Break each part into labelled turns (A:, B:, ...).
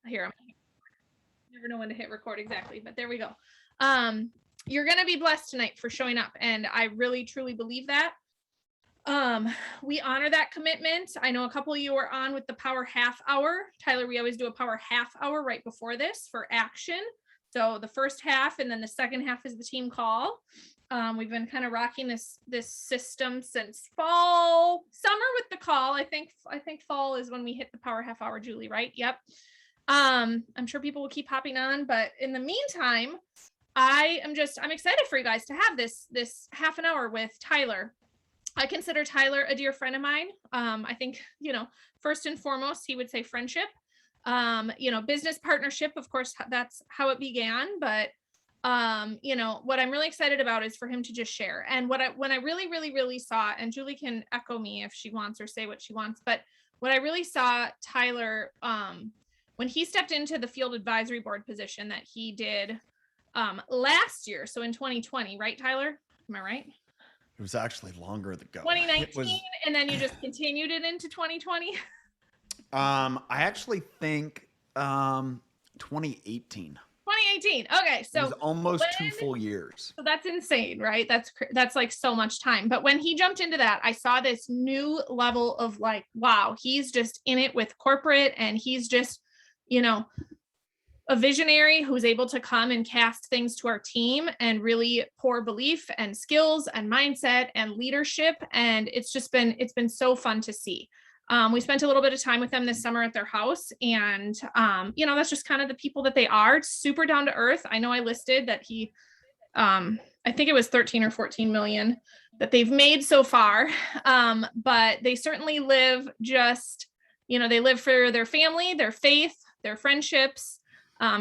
A: here. Never know when to hit record exactly, but there we go. You're going to be blessed tonight for showing up. And I really, truly believe that. We honor that commitment. I know a couple of you are on with the power half hour. Tyler, we always do a power half hour right before this for action. So the first half and then the second half is the team call. We've been kind of rocking this system since summer with the call. I think fall is when we hit the power half hour, Julie, right? Yep. I'm sure people will keep hopping on, but in the meantime, I'm excited for you guys to have this half an hour with Tyler. I consider Tyler a dear friend of mine. I think, first and foremost, he would say friendship, business partnership. Of course, that's how it began. But, what I'm really excited about is for him to just share. And when I really, really, really saw, and Julie can echo me if she wants or say what she wants, but what I really saw Tyler, when he stepped into the field advisory board position that he did last year. So in 2020, right, Tyler? Am I right?
B: It was actually longer ago.
A: 2019, and then you just continued it into 2020?
B: I actually think 2018.
A: 2018. Okay, so
B: it was almost 2 full years.
A: So that's insane, right? That's like so much time. But when he jumped into that, I saw this new level of like, wow, he's just in it with corporate, and he's just, a visionary who's able to come and cast things to our team and really pour belief and skills and mindset and leadership. And it's been so fun to see. We spent a little bit of time with them this summer at their house, and that's just kind of the people that they are. Super down to earth. I know I listed that he, I think it was 13 or 14 million that they've made so far. But they certainly live they live for their family, their faith, their friendships.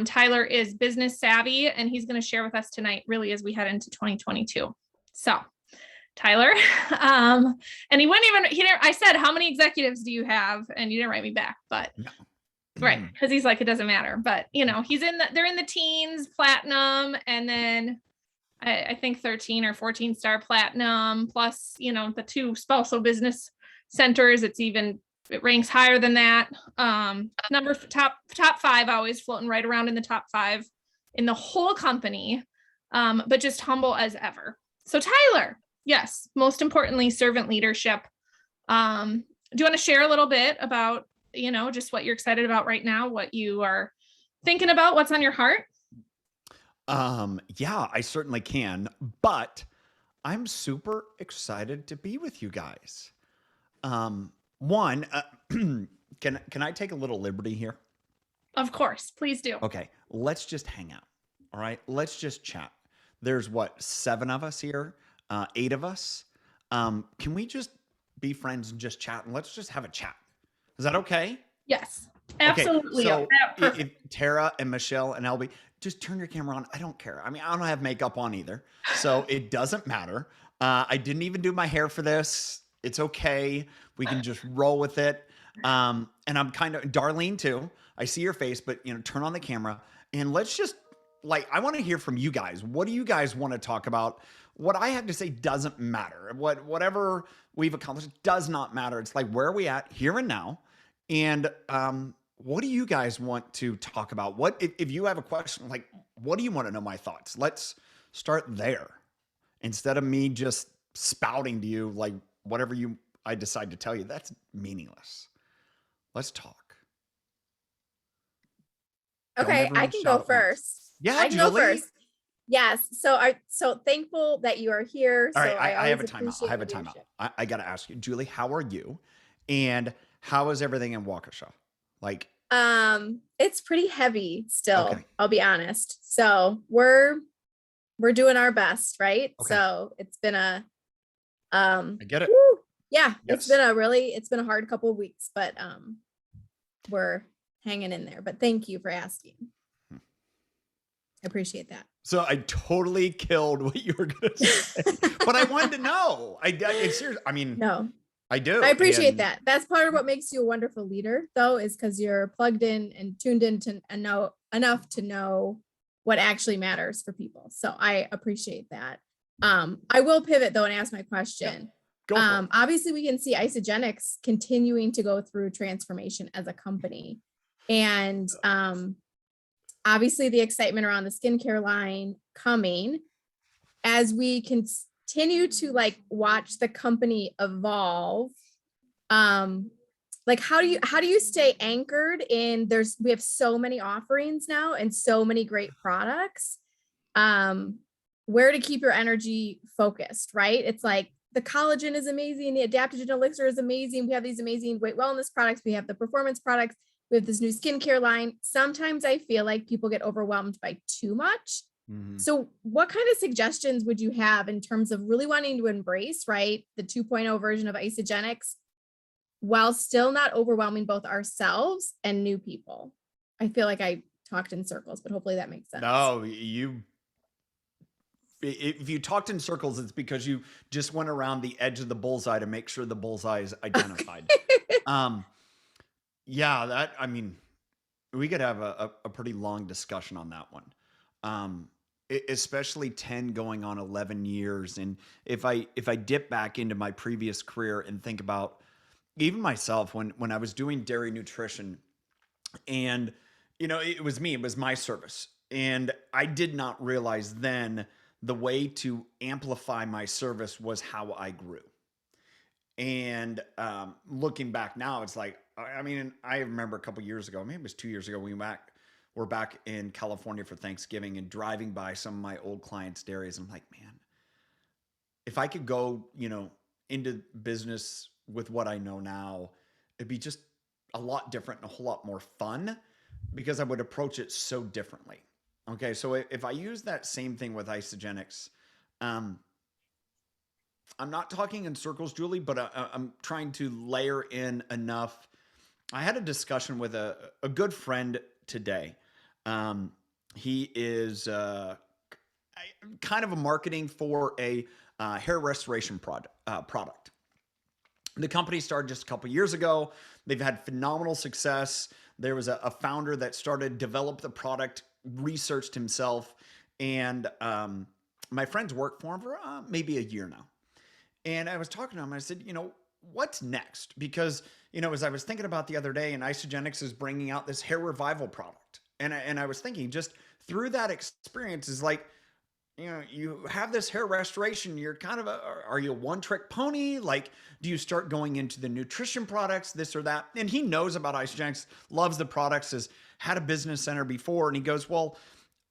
A: Tyler is business savvy, and he's going to share with us tonight, really, as we head into 2022. So Tyler, and I said, how many executives do you have? And you didn't write me back, but no. Right. Cause he's like, it doesn't matter, but they're in the teens, platinum. And then I think 13 or 14 star platinum plus, the 2 spousal business centers. It ranks higher than that. Top 5, always floating right around in the top 5 in the whole company, but just humble as ever. So Tyler, yes, most importantly, servant leadership. Do you want to share a little bit about, just what you're excited about right now, what you are thinking about, what's on your heart?
B: Yeah, I certainly can, but I'm super excited to be with you guys. One, can I take a little liberty here?
A: Of course, please do.
B: Okay, let's just hang out. All right, let's just chat. There's 7 of us here, 8 of us. Can we just be friends and just chat, and let's just have a chat? Is that okay?
A: Yes, absolutely.
B: Okay, so if Tara and Michelle and Elby, just turn your camera on. I don't care. I mean, I don't have makeup on either, so it doesn't matter. I didn't even do my hair for this. It's okay. We can just roll with it. And I'm kind of, Darlene too. I see your face, but turn on the camera and let's just I want to hear from you guys. What do you guys want to talk about? What I have to say doesn't matter. Whatever we've accomplished does not matter. It's like, where are we at here and now? And what do you guys want to talk about? If you have a question, what do you want to know my thoughts? Let's start there instead of me just spouting to you whatever I decide to tell you. That's meaningless. Let's talk.
C: Okay, I can go first.
B: Yeah,
C: I can go first. Yes. So thankful that you are here.
B: All right, I have a timeout. I got to ask you, Julie, how are you? And how is everything in Waukesha?
C: It's pretty heavy still. Okay. I'll be honest. So we're doing our best, right? Okay. So it's been I
B: get it.
C: Woo, yeah, yes. It's been a hard couple of weeks, but we're hanging in there. But thank you for asking. I appreciate that.
B: So I totally killed what you were going to say, but I wanted to know. It's serious. I mean,
C: no,
B: I do.
C: I appreciate that. That's part of what makes you a wonderful leader, though, is because you're plugged in and tuned in to know enough to know what actually matters for people. So I appreciate that. I will pivot though and ask my question.
B: Yeah.
C: Obviously we can see Isogenics continuing to go through transformation as a company. And obviously the excitement around the skincare line coming as we continue to like watch the company evolve. Like how do you stay anchored in we have so many offerings now and so many great products, where to keep your energy focused, right? It's like the collagen is amazing, the adaptogen elixir is amazing, we have these amazing weight wellness products, we have the performance products, we have this new skincare line. Sometimes I feel like people get overwhelmed by too much. So what kind of suggestions would you have in terms of really wanting to embrace, right, the 2.0 version of Isagenix while still not overwhelming both ourselves and new people? I feel like I talked in circles, but hopefully that makes sense.
B: No, if you talked in circles, it's because you just went around the edge of the bullseye to make sure the bullseye is identified. Yeah, we could have a pretty long discussion on that one. Especially 10 going on 11 years. And if I dip back into my previous career and think about even myself, when I was doing dairy nutrition, and, it was me, it was my service. And I did not realize then the way to amplify my service was how I grew. And looking back now, it's like, I remember a couple years ago, maybe it was 2 years ago, we're back in California for Thanksgiving and driving by some of my old clients' dairies. And I'm like, man, if I could go, into business with what I know now, it'd be just a lot different and a whole lot more fun because I would approach it so differently. Okay. So if I use that same thing with Isagenix, I'm not talking in circles, Julie, but I'm trying to layer in enough. I had a discussion with a good friend today. He is kind of a marketing for a hair restoration product. The company started just a couple years ago. They've had phenomenal success. There was a founder that developed the product, researched himself, and my friend's worked for him for maybe a year now. And I was talking to him, and I said, what's next? Because, as I was thinking about the other day, and Isagenix is bringing out this hair revival product. And I was thinking just through that experience is like, you have this hair restoration, you're kind of are you a one-trick pony? Like, do you start going into the nutrition products, this or that? And he knows about Isagenix, loves the products, has had a business center before. And he goes, well,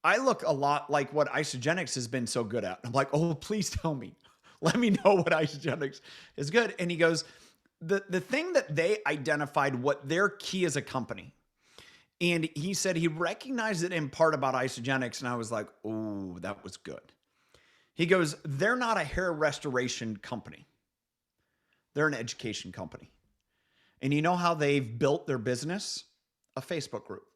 B: I look a lot like what Isagenix has been so good at. I'm like, oh, please tell me. Let me know what Isagenix is good. And he goes, the thing that they identified what their key as a company. And he said he recognized it in part about Isagenix. And I was like, oh, that was good. He goes, they're not a hair restoration company. They're an education company. And you know how they've built their business? A Facebook group.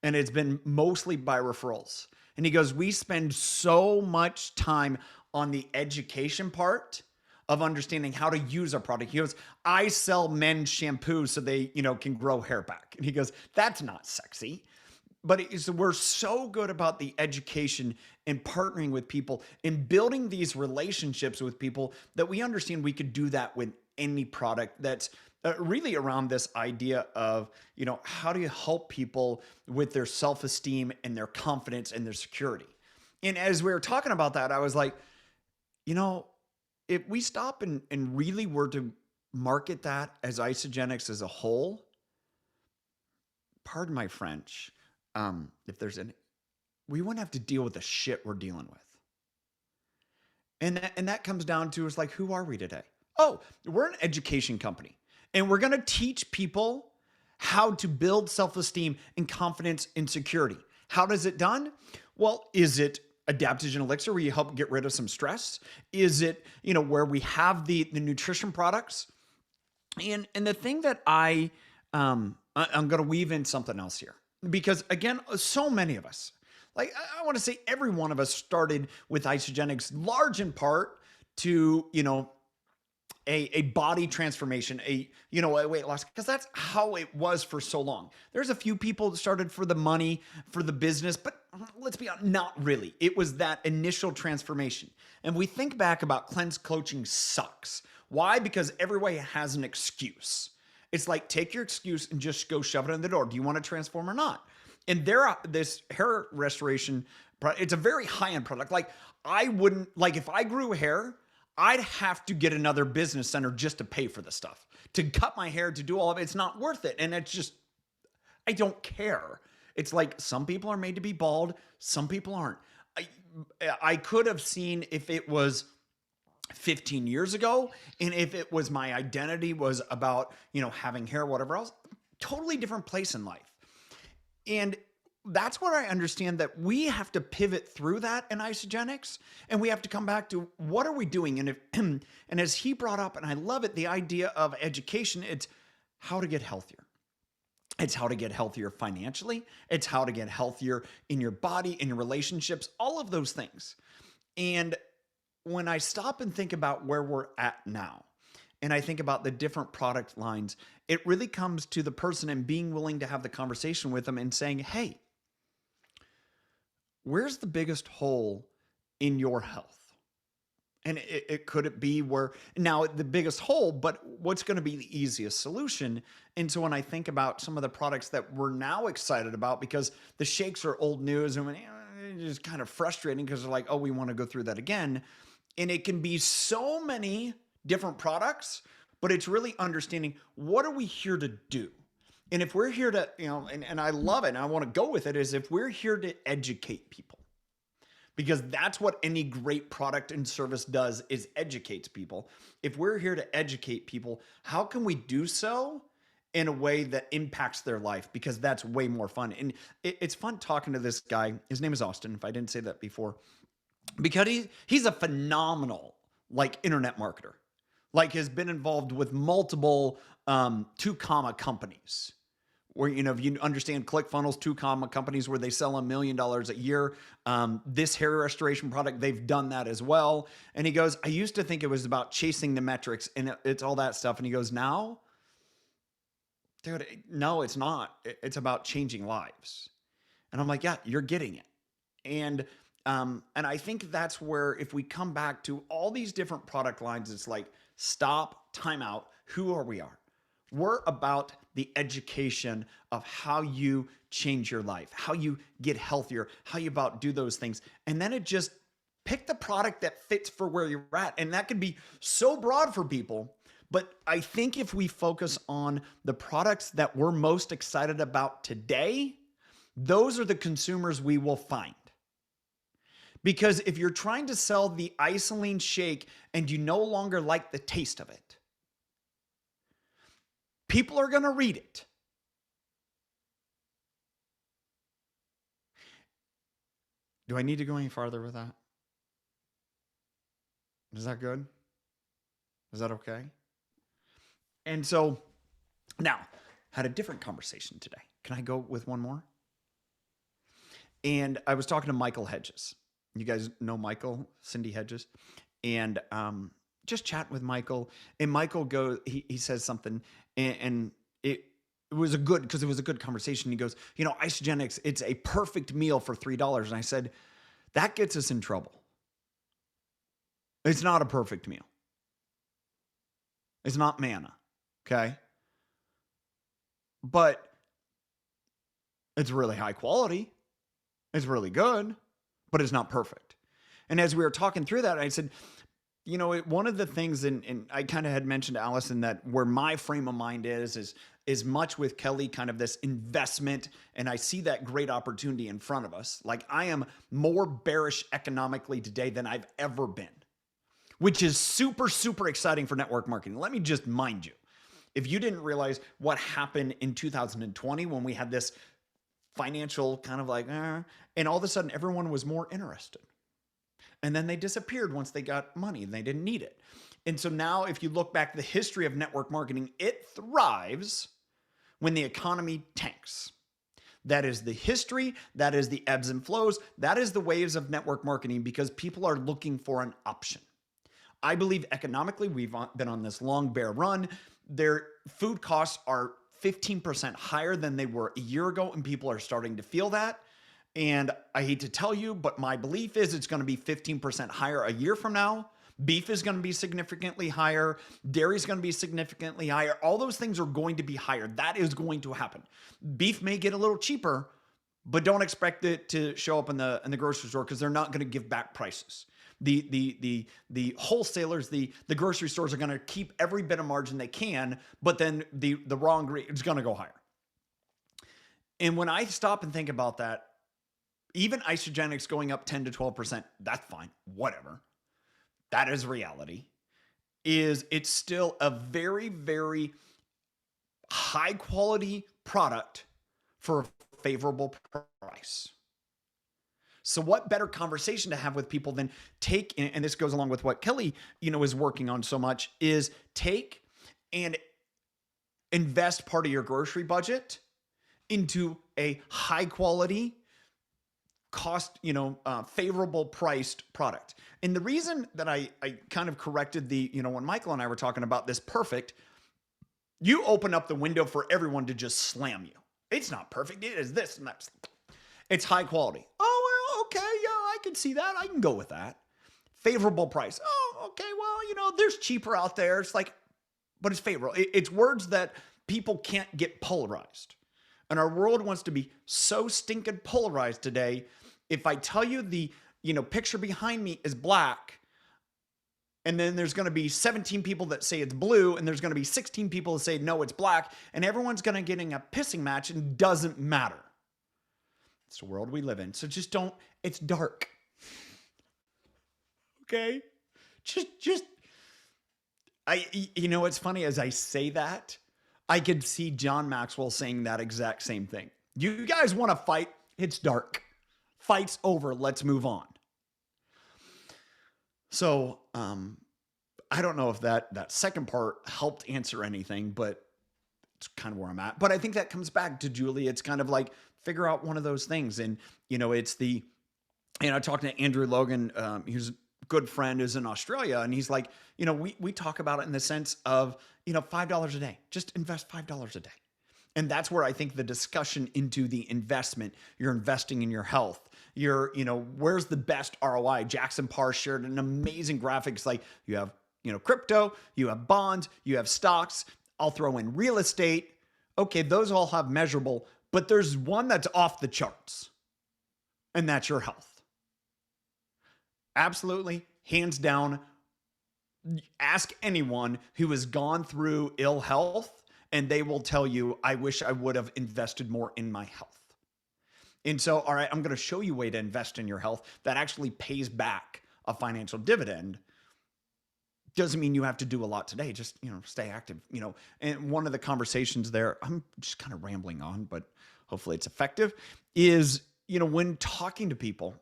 B: And it's been mostly by referrals. And he goes, we spend so much time on the education part of understanding how to use our product. He goes, I sell men's shampoo so they, can grow hair back. And he goes, that's not sexy. But we're so good about the education and partnering with people and building these relationships with people that we understand we could do that with any product that's really around this idea of, how do you help people with their self-esteem and their confidence and their security? And as we were talking about that, I was like, if we stop and really were to market that as Isagenix as a whole, pardon my French, if there's any, we wouldn't have to deal with the shit we're dealing with. And that comes down to, is like, who are we today? Oh, we're an education company. And we're going to teach people how to build self-esteem and confidence and security. How does it done? Well, is it adaptogen elixir where you help get rid of some stress? Is it, where we have the nutrition products? And the thing that I'm going to weave in something else here, because again, so many of us, like I want to say every one of us started with Isagenix, large in part to, a body transformation, a weight loss, because that's how it was for so long. There's a few people that started for the money, for the business, but let's be honest, not really. It was that initial transformation. And we think back about cleanse coaching sucks. Why? Because everybody has an excuse. It's like, take your excuse and just go shove it in the door. Do you want to transform or not? And this hair restoration, it's a very high-end product. Like, I wouldn't, like, if I grew hair, I'd have to get another business center just to pay for the stuff, to cut my hair, to do all of it. It's not worth it. And it's just, I don't care. It's like, some people are made to be bald, some people aren't. I could have seen if it was 15 years ago, and if it was my identity was about, having hair, whatever else, totally different place in life. And that's where I understand that we have to pivot through that in Isogenics, and we have to come back to, what are we doing? And and as he brought up, and I love it, the idea of education, it's how to get healthier. It's how to get healthier financially. It's how to get healthier in your body, in your relationships, all of those things. And when I stop and think about where we're at now, and I think about the different product lines, it really comes to the person and being willing to have the conversation with them and saying, hey, where's the biggest hole in your health? And it could it be where now the biggest hole, but what's going to be the easiest solution? And so when I think about some of the products that we're now excited about, because the shakes are old news and it's just kind of frustrating because they're like, oh, we want to go through that again. And it can be so many different products, but it's really understanding, what are we here to do? And if we're here to, and I love it and I want to go with it, is if we're here to educate people. Because that's what any great product and service does, is educates people. If we're here to educate people, how can we do so in a way that impacts their life? Because that's way more fun. And it's fun talking to this guy. His name is Austin, if I didn't say that before. Because he's a phenomenal, internet marketer. Has been involved with multiple 2-comma companies. Where, if you understand ClickFunnels, 2-comma companies where they sell $1 million a year. This hair restoration product, they've done that as well. And he goes, I used to think it was about chasing the metrics and it's all that stuff. And he goes, now, dude, no, it's not. It's about changing lives. And I'm like, yeah, you're getting it. And I think that's where, if we come back to all these different product lines, it's like, stop, time out. Who are we? We're about the education of how you change your life, how you get healthier, how you do those things. And then it just pick the product that fits for where you're at. And that can be so broad for people. But I think if we focus on the products that we're most excited about today, those are the consumers we will find. Because if you're trying to sell the Isoline shake and you no longer like the taste of it, people are going to read it. Do I need to go any farther with that? Is that good? Is that okay? And so now, had a different conversation today. Can I go with one more? And I was talking to Michael Hedges. You guys know Michael, Cindy Hedges. And just chatting with Michael. And Michael he says something, and it was because it was a good conversation. He goes, Isogenics, it's a perfect meal for $3. And I said, that gets us in trouble. It's not a perfect meal. It's not manna. Okay. But it's really high quality. It's really good, but it's not perfect. And as we were talking through that, I said, one of the things, and I kind of had mentioned to Allison that where my frame of mind is much with Kelly, kind of this investment. And I see that great opportunity in front of us. Like, I am more bearish economically today than I've ever been, which is super, super exciting for network marketing. Let me just mind you, if you didn't realize what happened in 2020 when we had this financial kind of and all of a sudden everyone was more interested. And then they disappeared once they got money and they didn't need it. And so now if you look back the history of network marketing, it thrives when the economy tanks. That is the history. That is the ebbs and flows. That is the waves of network marketing, because people are looking for an option. I believe economically, we've been on this long bear run. Their food costs are 15% higher than they were a year ago, and people are starting to feel that. And I hate to tell you, but my belief is it's going to be 15% higher a year from now, Beef is going to be significantly higher. Dairy is going to be significantly higher. All those things are going to be higher. That is going to happen. Beef may get a little cheaper, but don't expect it to show up in the grocery store because they're not going to give back prices. The wholesalers, the grocery stores are going to keep every bit of margin they can, but then the raw ingredient is going to go higher. And when I stop and think about that, even isogenics going up 10 to 12%, that's fine, whatever. That is reality. It's still a very, very high quality product for a favorable price. So what better conversation to have with people than take, and this goes along with what Kelly, is working on so much, is take and invest part of your grocery budget into a high quality, cost, favorable priced product. And the reason that I kind of corrected when Michael and I were talking about this perfect, you open up the window for everyone to just slam you. It's not perfect. It is this and that. It's high quality. Oh, well, okay. Yeah, I can see that. I can go with that. Favorable price. Oh, okay. Well, there's cheaper out there. It's like, but it's favorable. It's words that people can't get polarized. And our world wants to be so stinking polarized today. If I tell you the, picture behind me is black, and then there's going to be 17 people that say it's blue, and there's going to be 16 people that say, no, it's black, and everyone's going to get in a pissing match and doesn't matter. It's the world we live in. So just don't, it's dark. Okay? It's funny as I say that, I could see John Maxwell saying that exact same thing. You guys want to fight? It's dark. Fight's over. Let's move on. So, I don't know if that second part helped answer anything, but it's kind of where I'm at. But I think that comes back to Julie. It's kind of like figure out one of those things. And, it's talking to Andrew Logan, he's a good friend who's in Australia. And he's like, we talk about it in the sense of, $5 a day, just invest $5 a day. And that's where I think the discussion into the investment, you're investing in your health, where's the best ROI? Jackson Parr shared an amazing graphics. Like you have, crypto, you have bonds, you have stocks. I'll throw in real estate. Okay. Those all have measurable, but there's one that's off the charts, and that's your health. Absolutely. Hands down. Ask anyone who has gone through ill health, and they will tell you, I wish I would have invested more in my health. And so, all right, I'm going to show you a way to invest in your health that actually pays back a financial dividend. Doesn't mean you have to do a lot today. Just, stay active, and one of the conversations there, I'm just kind of rambling on, but hopefully it's effective, is, when talking to people,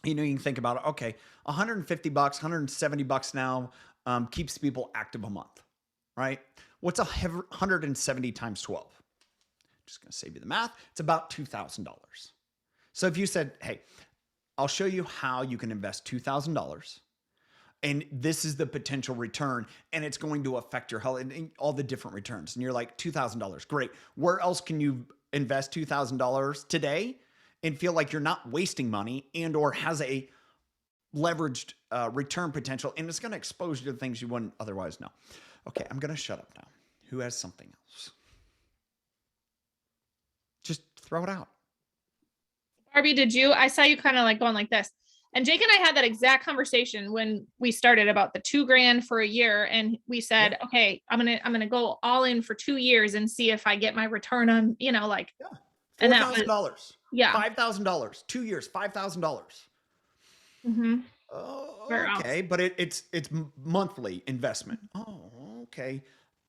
B: you can think about it. Okay, $150, $170 now keeps people active a month, right? What's 170 times 12? Just going to save you the math. It's about $2,000. So if you said, hey, I'll show you how you can invest $2,000, and this is the potential return, and it's going to affect your health and all the different returns. And you're like, $2,000, great. Where else can you invest $2,000 today and feel like you're not wasting money and or has a leveraged return potential, and it's going to expose you to things you wouldn't otherwise know? Okay, I'm going to shut up now. Who has something else? Just throw it out.
A: Barbie, I saw you kind of like going like this. And Jake and I had that exact conversation when we started about the $2,000 for a year. And we said, okay, I'm going to go all in for 2 years and see if I get my return on,
B: $4,000.
A: Yeah.
B: $5,000, 2 years, $5,000.
A: Mm-hmm.
B: Oh, okay. But it's monthly investment. Oh, okay.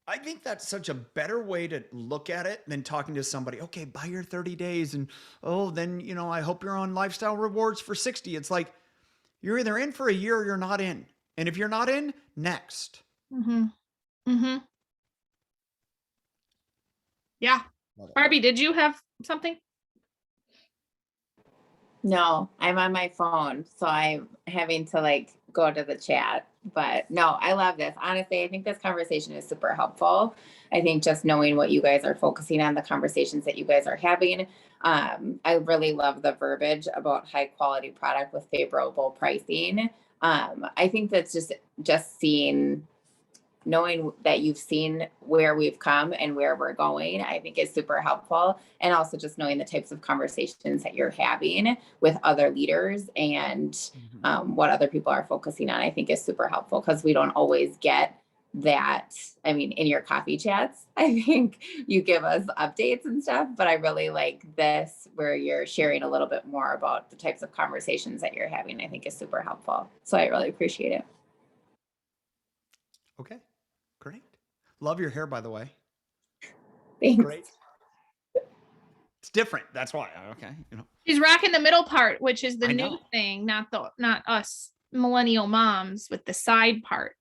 B: I think that's such a better way to look at it than talking to somebody. Okay, buy your 30 days. And, then, I hope you're on lifestyle rewards for 60. It's like, you're either in for a year or you're not in. And if you're not in, next.
A: Mm-hmm. Mm-hmm. Yeah. Barbie, did you have something?
D: No, I'm on my phone, so I'm having to go to the chat. But no, I love this. Honestly, I think this conversation is super helpful. I think just knowing what you guys are focusing on, the conversations that you guys are having. I really love the verbiage about high quality product with favorable pricing. I think that's just seeing, knowing that you've seen where we've come and where we're going, I think is super helpful. And also just knowing the types of conversations that you're having with other leaders and what other people are focusing on, I think is super helpful, because we don't always get that. I mean, in your coffee chats, I think you give us updates and stuff, but I really like this where you're sharing a little bit more about the types of conversations that you're having. I think is super helpful. So I really appreciate it.
B: Okay, great. Love your hair, by the way.
D: Thanks.
B: Great. It's different. That's why. Okay, you know.
A: She's rocking the middle part, which is the
B: I
A: new
B: know.
A: thing, not us millennial moms with the side part.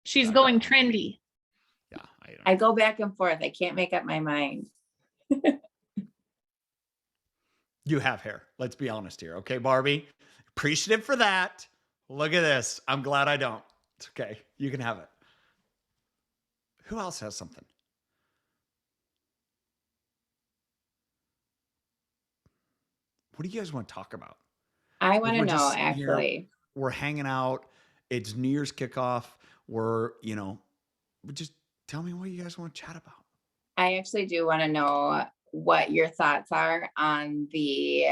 A: She's
B: Side
A: going
B: part.
A: trendy.
B: Yeah,
D: I go back and forth. I can't make up my mind.
B: You have hair. Let's be honest here. Okay, Barbie. Appreciative for that. Look at this. I'm glad I don't. It's okay. You can have it. Who else has something? What do you guys want to talk about?
D: I want to
B: We're just
D: know,
B: sitting here,
D: actually.
B: we're hanging out. It's New Year's kickoff. Just tell me what you guys want to chat about.
D: I actually do want to know what your thoughts are on the,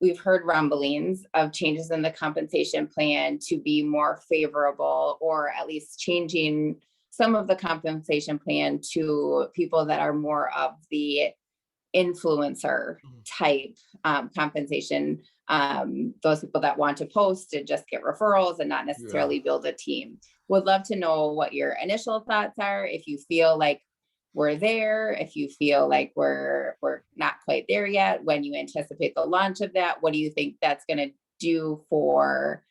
D: we've heard rumblings of changes in the compensation plan to be more favorable, or at least changing some of the compensation plan to people that are more of the influencer type compensation. Those people that want to post and just get referrals and not necessarily build a team. Would love to know what your initial thoughts are. If you feel like we're there, if you feel like we're not quite there yet, when you anticipate the launch of that, what do you think that's going to do for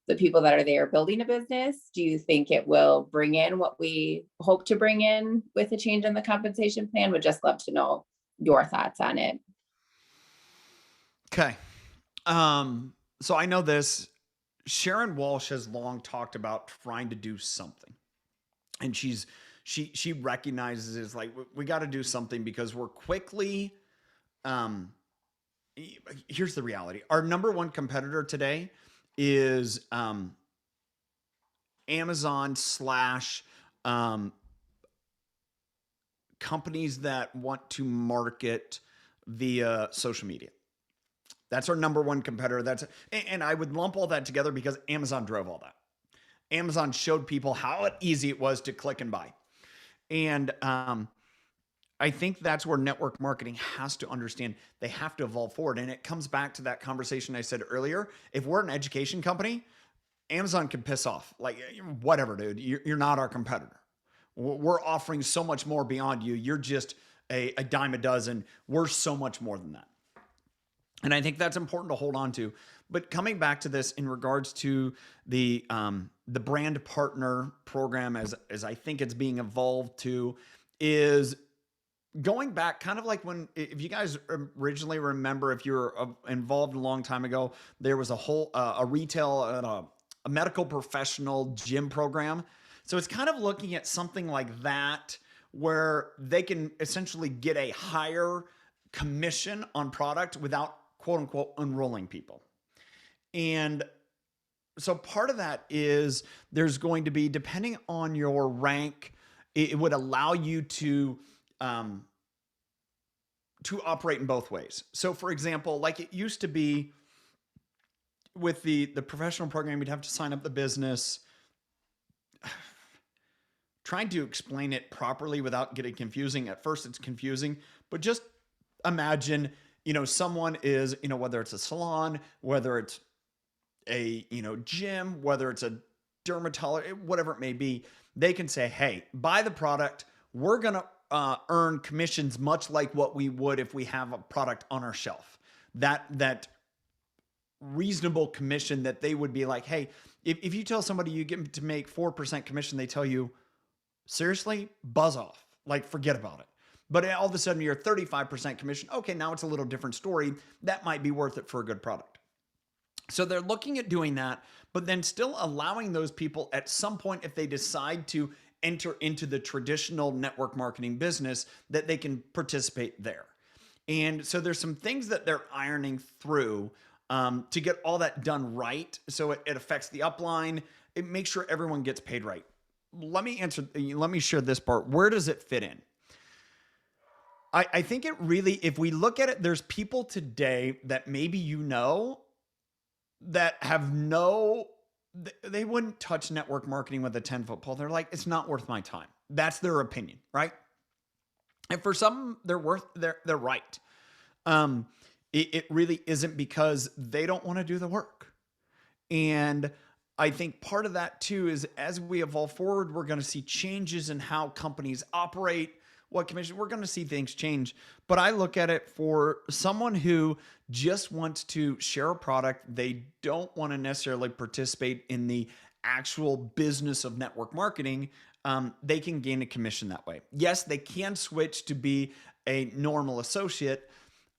D: the people that are there building a business? Do you think it will bring in what we hope to bring in with a change in the compensation plan? Would just love to know your thoughts on it.
B: Okay. So I know this. Sharon Walsh has long talked about trying to do something. And she recognizes it's like, we got to do something because we're quickly, here's the reality. Our number one competitor today is Amazon / companies that want to market via social media. That's our number one competitor. And I would lump all that together because Amazon drove all that. Amazon showed people how easy it was to click and buy. And I think that's where network marketing has to understand. They have to evolve forward. And it comes back to that conversation I said earlier. If we're an education company, Amazon can piss off. Like, whatever, dude. You're not our competitor. We're offering so much more beyond you. You're just a dime a dozen. We're so much more than that. And I think that's important to hold on to. But coming back to this in regards to the brand partner program, as I think it's being evolved to, is going back kind of like if you guys originally remember, if you're involved a long time ago, there was a retail, a medical professional gym program. So it's kind of looking at something like that, where they can essentially get a higher commission on product without, quote unquote, enrolling people. And so part of that is there's going to be, depending on your rank, it would allow you to operate in both ways. So for example, like it used to be with the professional program, you'd have to sign up the business. Trying to explain it properly without getting confusing. At first it's confusing, but just imagine, someone is, whether it's a salon, whether it's a, gym, whether it's a dermatologist, whatever it may be, they can say, hey, buy the product. We're going to earn commissions much like what we would if we have a product on our shelf. That reasonable commission that they would be like, hey, if you tell somebody you get them to make 4% commission, they tell you, seriously, buzz off, like forget about it. But all of a sudden you're 35% commission. Okay, now it's a little different story. That might be worth it for a good product. So they're looking at doing that, but then still allowing those people at some point, if they decide to enter into the traditional network marketing business, that they can participate there. And so there's some things that they're ironing through to get all that done right. So it affects the upline. It makes sure everyone gets paid right. Let me share this part. Where does it fit in? I think it really, if we look at it, there's people today that maybe that have they wouldn't touch network marketing with a 10-foot pole. They're like, it's not worth my time. That's their opinion, right? And for some, they're right. It really isn't, because they don't want to do the work. And I think part of that too is, as we evolve forward, we're going to see changes in how companies operate, what commission, we're going to see things change. But I look at it for someone who just wants to share a product. They don't want to necessarily participate in the actual business of network marketing. They can gain a commission that way. Yes, they can switch to be a normal associate.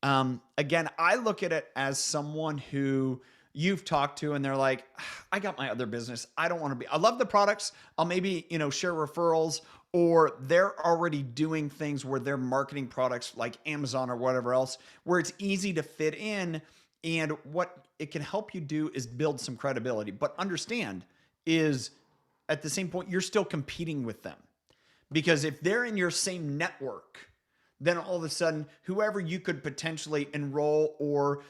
B: Again, I look at it as someone who you've talked to and they're like, I got my other business. I don't want to I love the products. I'll maybe, share referrals, or they're already doing things where they're marketing products like Amazon or whatever else, where it's easy to fit in. And what it can help you do is build some credibility. But understand is, at the same point, you're still competing with them, because if they're in your same network, then all of a sudden, whoever you could potentially enroll or,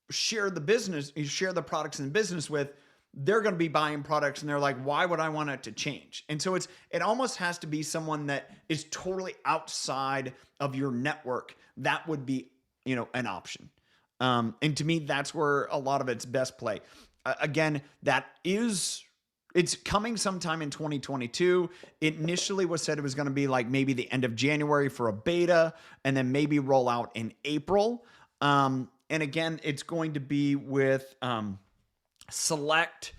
B: share the products in business with, they're going to be buying products and they're like, why would I want it to change? And so it almost has to be someone that is totally outside of your network. That would be, an option. And to me, that's where a lot of its best play. Again, it's coming sometime in 2022. It initially was said it was going to be like maybe the end of January for a beta, and then maybe roll out in April. And again, it's going to be with select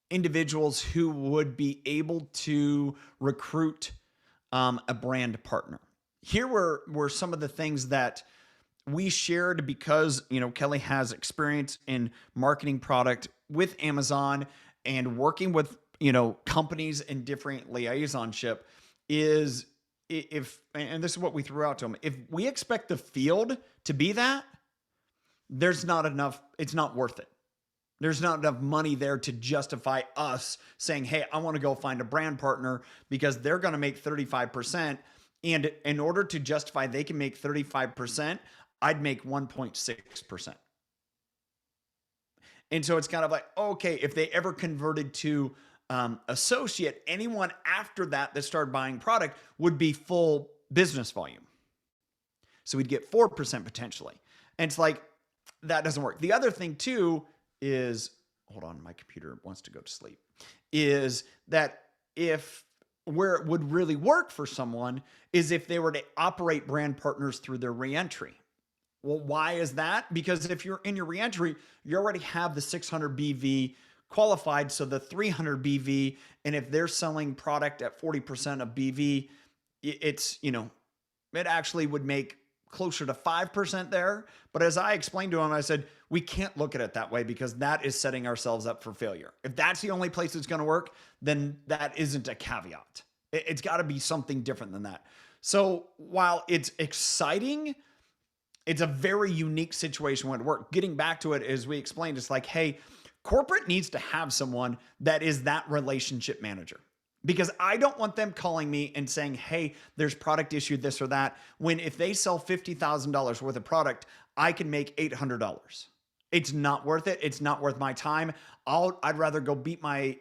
B: individuals who would be able to recruit a brand partner. Here were some of the things that we shared, because Kelly has experience in marketing product with Amazon and working with companies in different liaisonship. Is and this is what we threw out to them, if we expect the field to be that, there's not enough, it's not worth it. There's not enough money there to justify us saying, hey, I want to go find a brand partner, because they're going to make 35%. And in order to justify they can make 35%, I'd make 1.6%. And so it's kind of like, okay, if they ever converted to associate, anyone after that started buying product would be full business volume. So we'd get 4% potentially. And it's like, that doesn't work. The other thing too is, hold on, my computer wants to go to sleep, is that where it would really work for someone is if they were to operate brand partners through their reentry. Well, why is that? Because if you're in your reentry, you already have the 600 BV qualified. So the 300 BV, and if they're selling product at 40% of BV, it's, it actually would make closer to 5% there. But as I explained to him, I said, we can't look at it that way, because that is setting ourselves up for failure. If that's the only place it's going to work, then that isn't a caveat. It's got to be something different than that. So while it's exciting, it's a very unique situation when it works. Getting back to it, as we explained, it's like, hey, corporate needs to have someone that is that relationship manager. Because I don't want them calling me and saying, hey, there's product issue, this or that, when if they sell $50,000 worth of product, I can make $800. It's not worth it. It's not worth my time. I'd rather go beat my,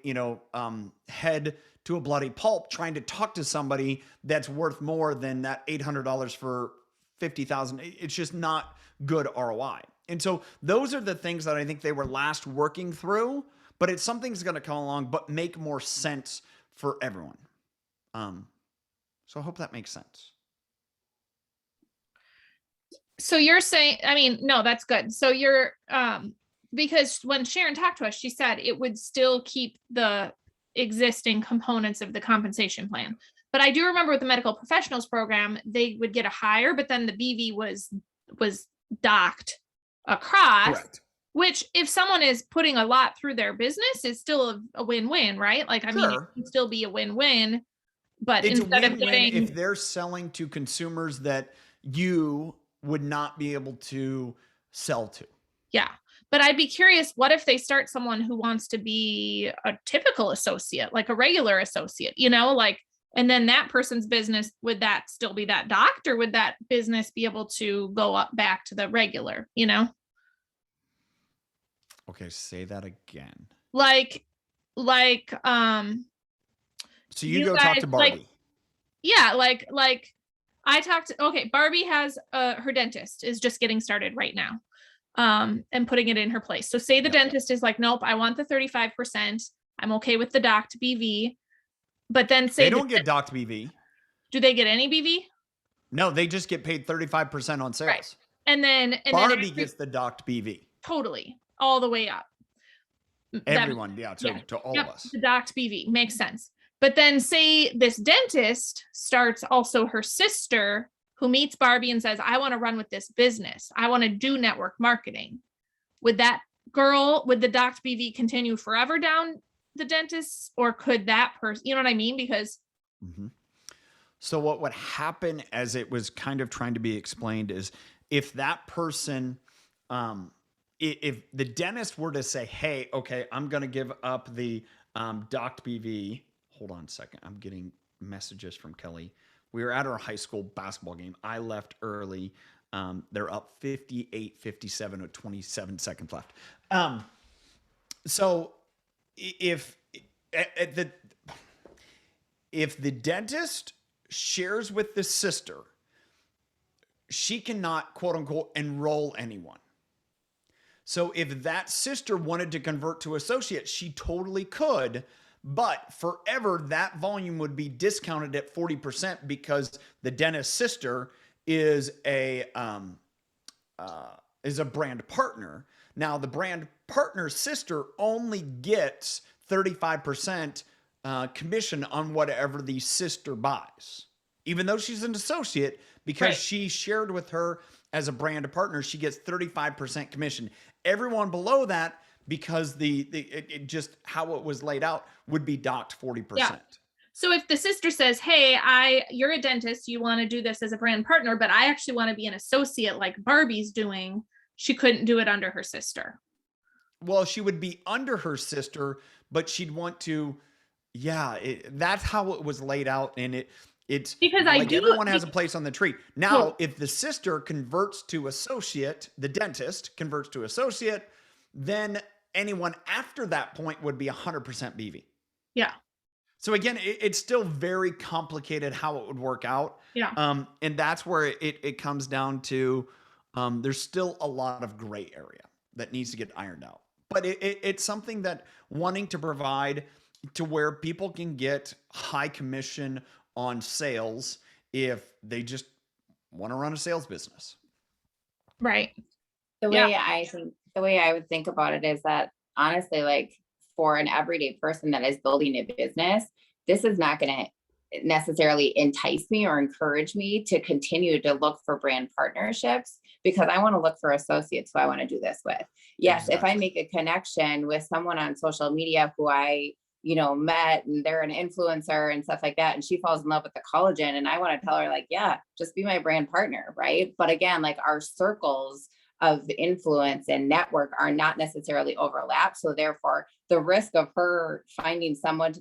B: head to a bloody pulp trying to talk to somebody that's worth more than that $800 for $50,000. It's just not good ROI. And so those are the things that I think they were last working through, but it's something's going to come along, but make more sense for everyone. So I hope that makes sense.
A: So you're saying, no, that's good. So you're, because when Sharon talked to us, she said it would still keep the existing components of the compensation plan. But I do remember with the medical professionals program, they would get a higher, but then the BV was docked across. Correct. Which, if someone is putting a lot through their business, is still a win-win, right? Like, I mean, it can still be a win-win, but
B: it's
A: instead
B: a win-win
A: of getting,
B: if they're selling to consumers that you would not be able to sell to.
A: Yeah. But I'd be curious, what if they start someone who wants to be a typical associate, like a regular associate, like, and then that person's business, would that still be that docked, or would that business be able to go up back to the regular,
B: Okay, say that again.
A: Like,
B: so you go talk to Barbie.
A: Yeah, like I talked to, okay, Barbie has her dentist is just getting started right now. And putting it in her place. So say the dentist is like, nope, I want the 35%. I'm okay with the docked BV. But then say
B: they don't get docked BV.
A: Do they get any BV?
B: No, they just get paid 35% on sales.
A: Right. And then
B: Barbie gets the docked BV.
A: Totally. All the way up.
B: Everyone, to all of us.
A: The docked BV makes sense. But then say this dentist starts also her sister, who meets Barbie and says, I want to run with this business. I want to do network marketing. Would the docked BV continue forever down the dentist, or could that person, you know what I mean? Because.
B: So what would happen, as it was kind of trying to be explained, is if that person, if the dentist were to say, hey, okay, I'm going to give up the docked BV. Hold on a second. I'm getting messages from Kelly. We were at our high school basketball game. I left early. They're up 58-57 with 27 seconds left. So if the dentist shares with the sister, she cannot, quote unquote, enroll anyone. So if that sister wanted to convert to associate, she totally could. But forever, that volume would be discounted at 40% because the dentist's sister is a brand partner. Now, the brand partner's sister only gets 35% commission on whatever the sister buys, even though she's an associate, because she shared with her as a brand partner. She gets 35% commission. Everyone below that, because it just how it was laid out, would be docked 40%. Yeah.
A: So if the sister says, hey, you're a dentist, you want to do this as a brand partner, but I actually want to be an associate like Barbie's doing, she couldn't do it under her sister.
B: Well, she would be under her sister, but she'd want to, that's how it was laid out. And it's because like everyone has a place on the tree. Now, if the sister converts to associate, the dentist converts to associate, then anyone after that point would be 100% BV.
A: Yeah.
B: So again, it's still very complicated how it would work out.
A: Yeah.
B: And that's where it comes down to, there's still a lot of gray area that needs to get ironed out. But it's something that wanting to provide to where people can get high commission on sales if they just want to run a sales business.
A: Right.
D: The way I would think about it is that, honestly, like, for an everyday person that is building a business, this is not going to necessarily entice me or encourage me to continue to look for brand partnerships, because I want to look for associates who I want to do this with. Yes. Exactly. If I make a connection with someone on social media who I, met, and they're an influencer and stuff like that, and she falls in love with the collagen, and I want to tell her, like, yeah, just be my brand partner. Right. But again, like, our circles of influence and network are not necessarily overlap. So therefore the risk of her finding someone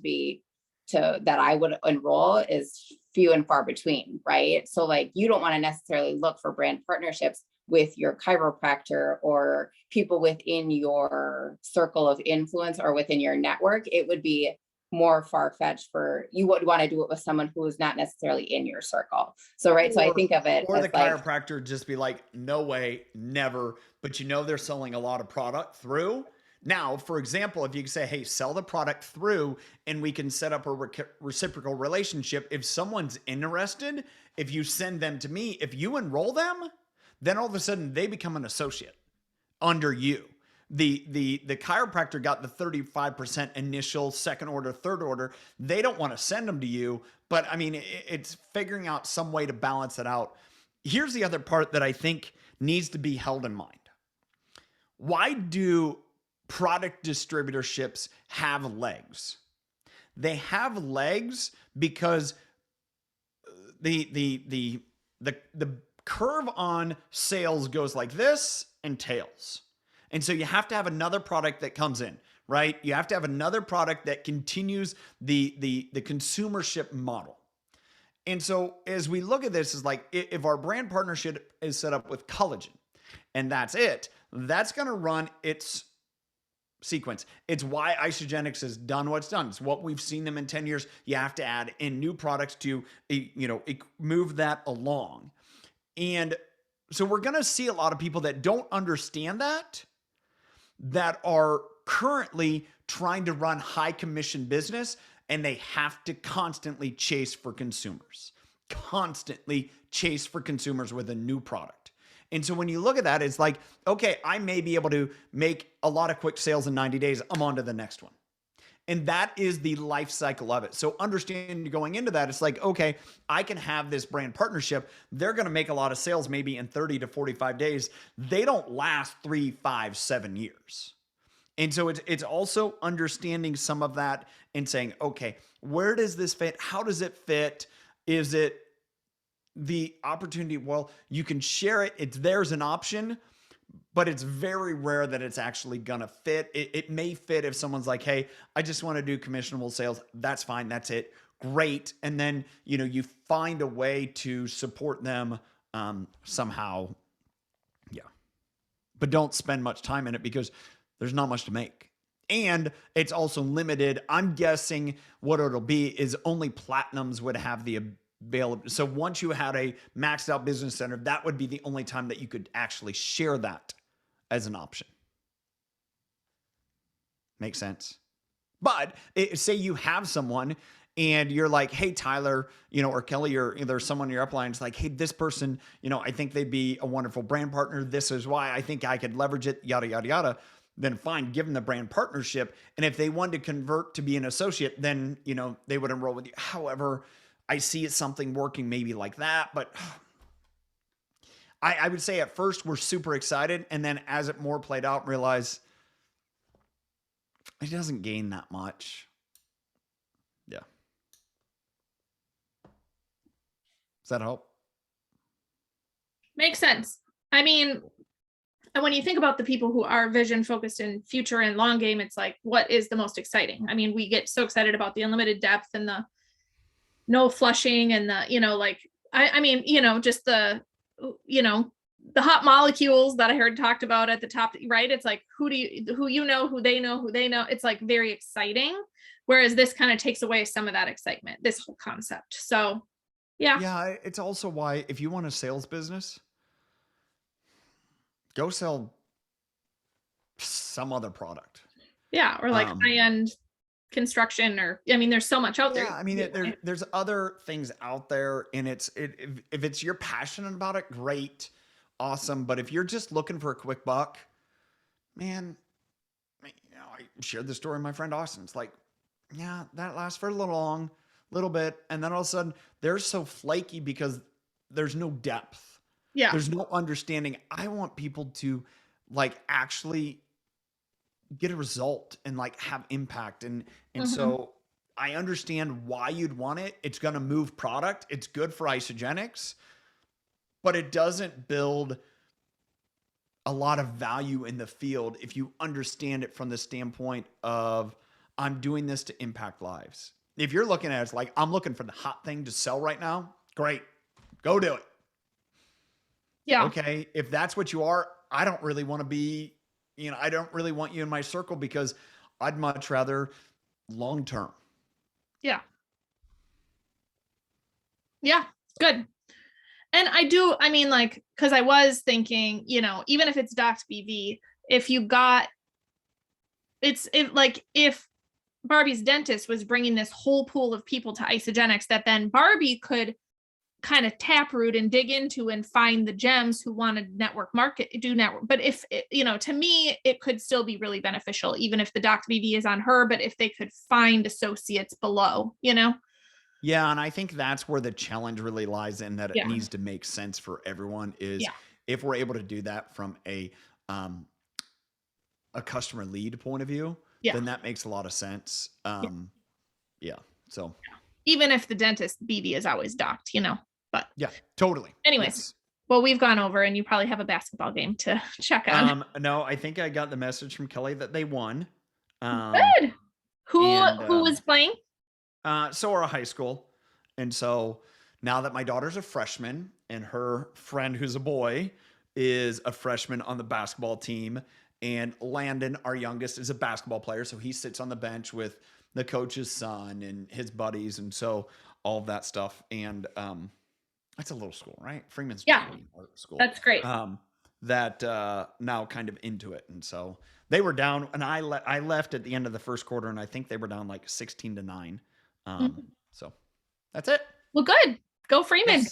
D: that I would enroll is few and far between. Right. So like, you don't want to necessarily look for brand partnerships with your chiropractor or people within your circle of influence or within your network. It would be more far-fetched you would want to do it with someone who is not necessarily in your circle. So, right. So I think of it.
B: Or the chiropractor just be like, no way, never. But they're selling a lot of product through. Now, for example, if you say, hey, sell the product through, and we can set up a reciprocal relationship. If someone's interested, if you send them to me, if you enroll them, then all of a sudden they become an associate under you. The chiropractor got the 35% initial, second order, third order. They don't want to send them to you, but I mean, it's figuring out some way to balance it out. Here's the other part that I think needs to be held in mind. Why do product distributorships have legs? They have legs because the curve on sales goes like this and tails. And so you have to have another product that comes in, right? You have to have another product that continues the consumership model. And so as we look at this, is like, if our brand partnership is set up with collagen and that's it, that's going to run its sequence. It's why Isogenics has done what's done. It's what we've seen them in 10 years. You have to add in new products to, move that along. And so we're going to see a lot of people that don't understand that are currently trying to run high commission business, and they have to constantly chase for consumers with a new product. And so when you look at that, it's like, okay, I may be able to make a lot of quick sales in 90 days. I'm on to the next one. And that is the life cycle of it. So understanding going into that, it's like, okay, I can have this brand partnership. They're going to make a lot of sales maybe in 30 to 45 days. They don't last 3, 5, 7 years. And so it's also understanding some of that and saying, okay, where does this fit? How does it fit? Is it the opportunity? Well, you can share it. There's an option, but it's very rare that it's actually going to fit. It may fit if someone's like, hey, I just want to do commissionable sales. That's fine. That's it. Great. And then, you find a way to support them somehow. Yeah. But don't spend much time in it because there's not much to make. And it's also limited. I'm guessing what it'll be is only platinums would have the available. So once you had a maxed out business center, that would be the only time that you could actually share that as an option. Make sense? But say you have someone and you're like, hey, Tyler, or Kelly, or there's someone in your upline. It's like, hey, this person, I think they'd be a wonderful brand partner. This is why I think I could leverage it, yada, yada, yada. Then fine, give them the brand partnership. And if they wanted to convert to be an associate, then, they would enroll with you. However, I see it something working maybe like that, but I would say at first we're super excited. And then as it more played out, realize it doesn't gain that much. Yeah. Does that help?
A: Makes sense. I mean, and when you think about the people who are vision focused in future and long game, it's like, what is the most exciting? I mean, we get so excited about the unlimited depth and the no flushing and the, just the, the hot molecules that I heard talked about at the top, right? It's like, who they know. It's like very exciting. Whereas this kind of takes away some of that excitement, this whole concept. So yeah.
B: Yeah. It's also why, if you want a sales business, go sell some other product.
A: Yeah. Or like high-end construction, or there's so much out there.
B: Yeah, I mean, there's other things out there, and if it's you're passionate about it, great, awesome. But if you're just looking for a quick buck, man, I shared the story with my friend Austin. It's like, yeah, that lasts for a little bit, and then all of a sudden they're so flaky because there's no depth.
A: Yeah,
B: there's no understanding. I want people to actually get a result and have impact. And so I understand why you'd want it. It's going to move product. It's good for Isogenics, but it doesn't build a lot of value in the field if you understand it from the standpoint of, I'm doing this to impact lives. If you're looking at it, it's like, I'm looking for the hot thing to sell right now. Great. Go do it.
A: Yeah.
B: Okay. If that's what you are, I don't really want to be, I don't really want you in my circle, because I'd much rather long-term.
A: Yeah. Yeah. Good. And cause I was thinking, even if it's docked BV, if Barbie's dentist was bringing this whole pool of people to Isogenics, that then Barbie could kind of taproot and dig into and find the gems who want to network. But if to me, it could still be really beneficial, even if the doc BV is on her, but if they could find associates below,
B: Yeah. And I think that's where the challenge really lies in, that it needs to make sense for everyone, is if we're able to do that from a customer lead point of view, then that makes a lot of sense. So
A: even if the dentist BV is always docked, but
B: yeah, totally.
A: anyways, Well, we've gone over and you probably have a basketball game to check on.
B: No, I think I got the message from Kelly that they won.
A: Good. Who
B: and,
A: was playing?
B: Sora High School. And so now that my daughter's a freshman and her friend who's a boy is a freshman on the basketball team, and Landon, our youngest, is a basketball player. So he sits on the bench with the coach's son and his buddies. And so all of that stuff. And that's a little school, right? Freeman's art school.
A: That's great.
B: That now kind of into it. And so they were down, and I left at the end of the first quarter, and I think they were down like 16-9. So that's it.
A: Well, good. Go Freeman.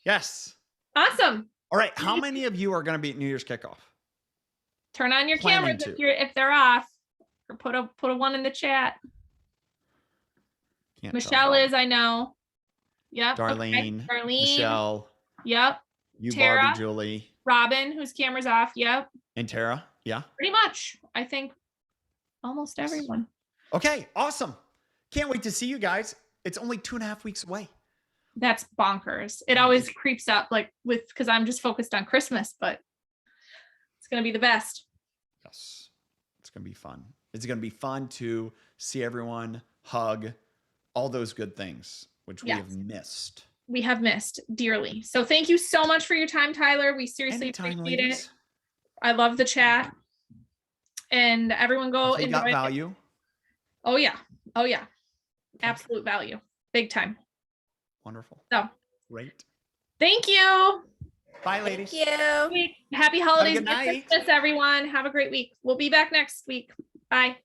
B: Yes.
A: Awesome.
B: All right. How many of you are going to be at New Year's kickoff?
A: Turn on your
B: Planning
A: cameras
B: to.
A: if they're off, or put a one in the chat.
B: Can't
A: Michelle
B: tell.
A: is, I know. Yep.
B: Darlene.
A: Okay. Darlene.
B: Michelle.
A: Yep.
B: You,
A: Tara.
B: Barbie, Julie.
A: Robin, whose camera's off. Yep.
B: And Tara. Yeah.
A: Pretty much. I think almost everyone.
B: Okay. Awesome. Can't wait to see you guys. It's only 2.5 weeks away.
A: That's bonkers. It always creeps up because I'm just focused on Christmas, but it's going to be the best.
B: Yes. It's going to be fun. It's going to be fun to see everyone, hug, all those good things, which we have missed.
A: We have missed dearly. So thank you so much for your time, Tyler. We seriously appreciate it. I love the chat. And everyone go enjoy.
B: Got value.
A: Oh yeah. Oh yeah. Absolute value. Big time.
B: Wonderful.
A: So
B: great.
A: Thank you.
B: Bye, ladies.
C: Thank you.
A: Happy holidays.
B: Good night.
A: Christmas, everyone. Have a great week. We'll be back next week. Bye.